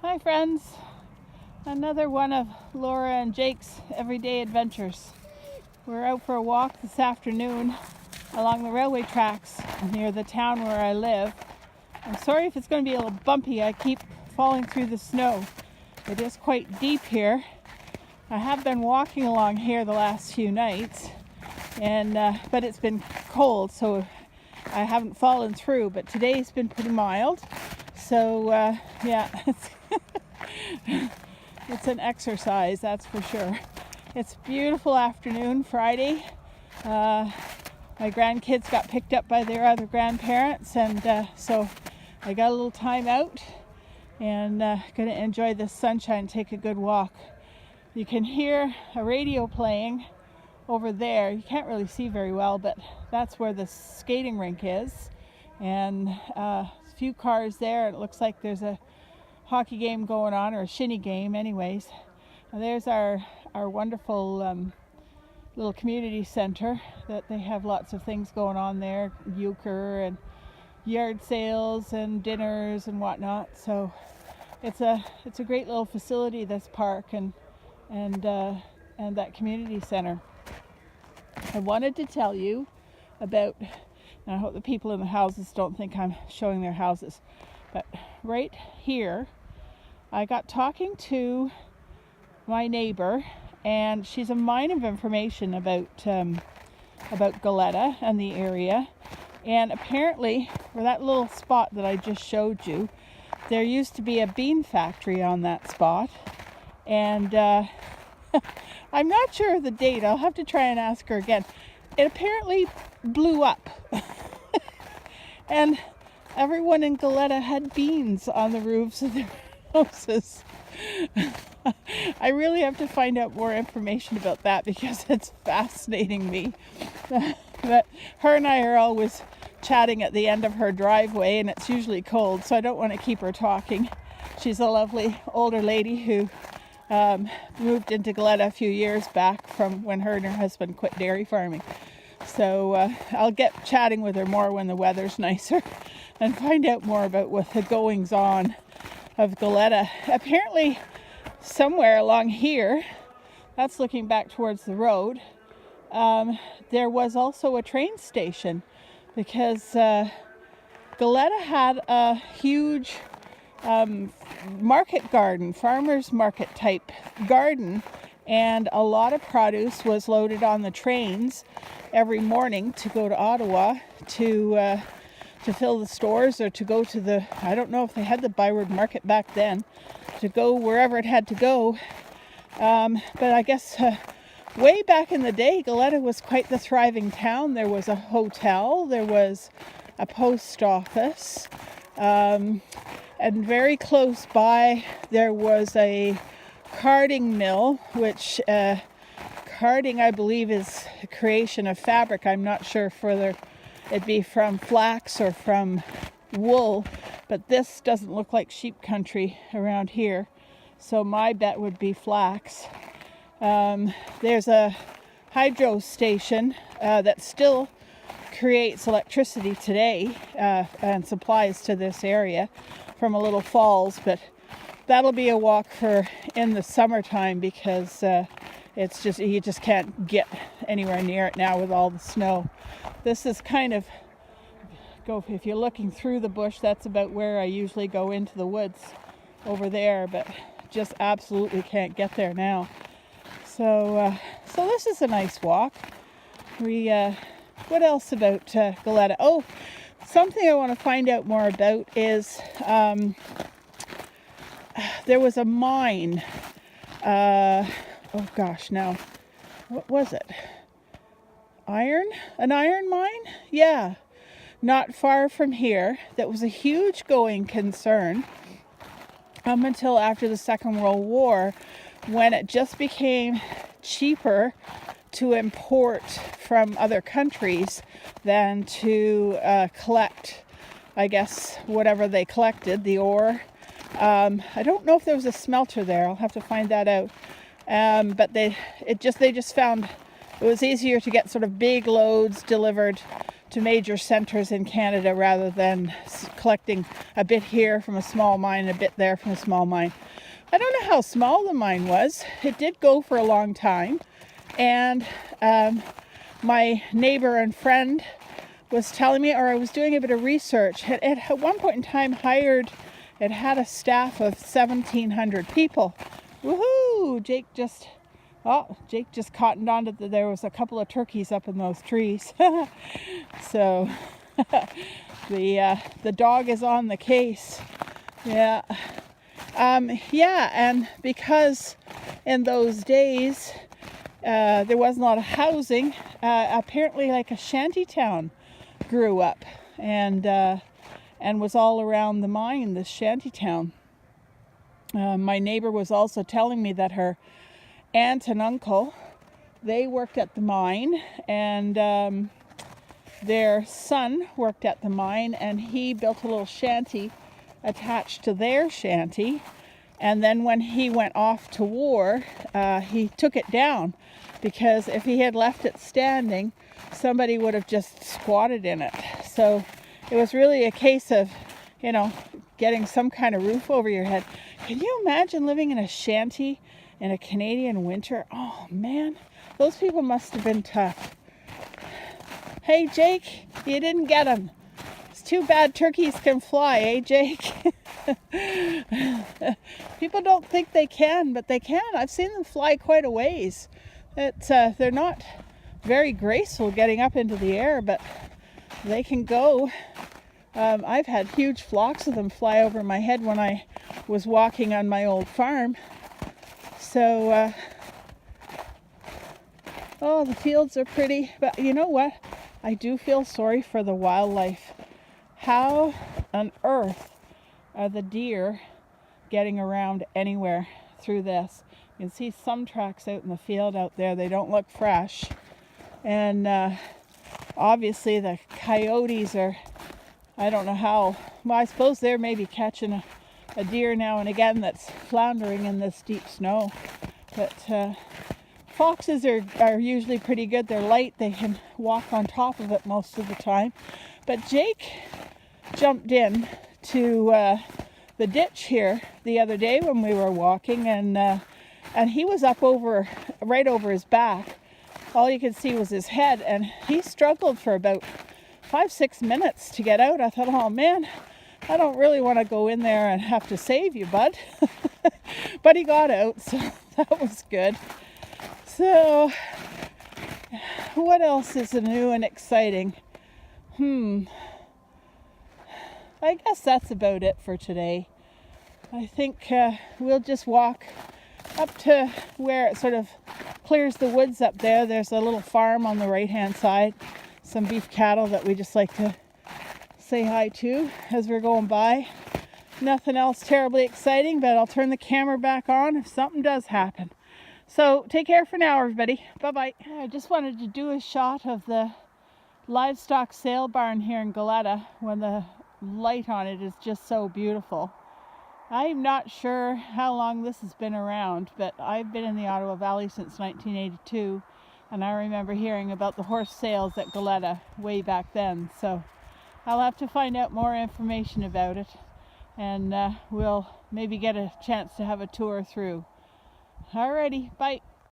Hi friends, another one of Laura and Jake's everyday adventures. We're out for a walk this afternoon along the railway tracks near the town where I live. I'm sorry if it's going to be a little bumpy. I keep falling through the snow. It is quite deep here. I have been walking along here the last few nights, but it's been cold, so I haven't fallen through. But today's been pretty mild, so it's an exercise, that's for sure. It's a beautiful afternoon, Friday. My grandkids got picked up by their other grandparents, and so I got a little time out and going to enjoy the sunshine, take a good walk. You can hear a radio playing over there. You can't really see very well, but that's where the skating rink is, and a few cars there. It looks like there's a hockey game going on, or a shinny game anyways. And there's our wonderful little community center that they have lots of things going on there, euchre and yard sales and dinners and whatnot. So it's a great little facility, this park and that community center. I wanted to tell you about, and I hope the people in the houses don't think I'm showing their houses, but right here I got talking to my neighbor, and she's a mine of information about Goleta and the area. And apparently, for that little spot that I just showed you, there used to be a bean factory on that spot, and I'm not sure of the date. I'll have to try and ask her again. It apparently blew up, and everyone in Goleta had beans on the roofs of their houses. I really have to find out more information about that because it's fascinating me. But her and I are always chatting at the end of her driveway, and it's usually cold, so I don't want to keep her talking. She's a lovely older lady who moved into Goleta a few years back from when her and her husband quit dairy farming. So I'll get chatting with her more when the weather's nicer and find out more about what the goings on of Goleta. Apparently somewhere along here, that's looking back towards the road, there was also a train station, because Goleta had a huge market garden, farmer's market type garden, and a lot of produce was loaded on the trains every morning to go to Ottawa to fill the stores, or to go to the, I don't know if they had the Byward Market back then, to go wherever it had to go. But I guess way back in the day, Goleta was quite the thriving town. There was a hotel, there was a post office, and very close by there was a carding mill, which carding, I believe, is a creation of fabric. I'm not sure whether it'd be from flax or from wool, but this doesn't look like sheep country around here, so my bet would be flax. There's a hydro station that still creates electricity today and supplies to this area from a Little Falls, but that'll be a walk for in the summertime, because it's just, you just can't get anywhere near it now with all the snow. This is kind of, if you're looking through the bush, that's about where I usually go into the woods over there, but just absolutely can't get there now. So this is a nice walk. What else about Goleta? Oh, something I want to find out more about is there was a mine. Oh gosh, now what was it? An iron mine? Yeah, not far from here. That was a huge going concern until after the Second World War, when it just became cheaper to import from other countries than to collect, I guess, whatever they collected, the ore. I don't know if there was a smelter there. I'll have to find that out. But they just found it was easier to get sort of big loads delivered to major centers in Canada rather than collecting a bit here from a small mine, a bit there from a small mine. I don't know how small the mine was. It did go for a long time. And my neighbor and friend was telling me, or I was doing a bit of research, it at one point in time it had a staff of 1,700 people. Woohoo! Jake just cottoned on to there was a couple of turkeys up in those trees. So the dog is on the case. Yeah. And because in those days there wasn't a lot of housing, apparently like a shanty town grew up and was all around the mine, this shanty town. My neighbor was also telling me that her aunt and uncle, they worked at the mine, and their son worked at the mine, and he built a little shanty attached to their shanty. And then when he went off to war, he took it down, because if he had left it standing, somebody would have just squatted in it. So it was really a case of, getting some kind of roof over your head. Can you imagine living in a shanty in a Canadian winter? Oh man, those people must have been tough. Hey Jake, you didn't get them. It's too bad turkeys can fly, eh Jake? People don't think they can, but they can. I've seen them fly quite a ways. They're not very graceful getting up into the air, but they can go. I've had huge flocks of them fly over my head when I was walking on my old farm. So, the fields are pretty, but you know what? I do feel sorry for the wildlife. How on earth are the deer getting around anywhere through this? You can see some tracks out in the field out there. They don't look fresh. And obviously the coyotes are, I don't know how, well, I suppose they're maybe catching a deer now and again that's floundering in this deep snow. But foxes are usually pretty good. They're light. They can walk on top of it most of the time. But Jake jumped in to the ditch here the other day when we were walking, and he was up right over his back. All you could see was his head, and he struggled for about 5-6 minutes to get out. I thought, oh man, I don't really want to go in there and have to save you, bud. But he got out, so that was good. So, what else is new and exciting? I guess that's about it for today. I think we'll just walk up to where it sort of clears the woods up there. There's a little farm on the right-hand side. Some beef cattle that we just like to say hi to as we're going by. Nothing else terribly exciting, but I'll turn the camera back on if something does happen. So take care for now, everybody. Bye-bye. I just wanted to do a shot of the livestock sale barn here in Goleta when the light on it is just so beautiful. I'm not sure how long this has been around, but I've been in the Ottawa Valley since 1982, and I remember hearing about the horse sales at Goleta way back then. So I'll have to find out more information about it, and we'll maybe get a chance to have a tour through. Alrighty, bye.